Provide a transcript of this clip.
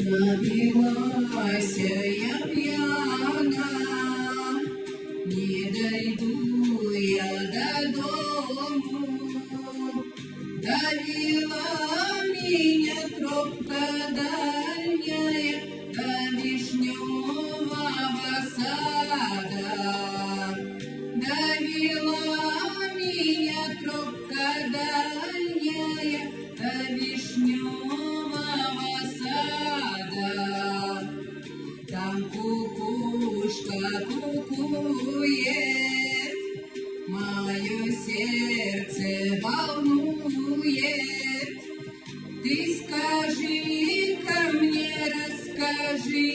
Напилась я пьяна, не дойду я до дому. Довела меня тропка дальняя до вишневого сада. Довела меня тропка дальняя до вишневого сада. Там кукушка кукует, мое сердце волнует. Ты скажи ко мне, расскажи,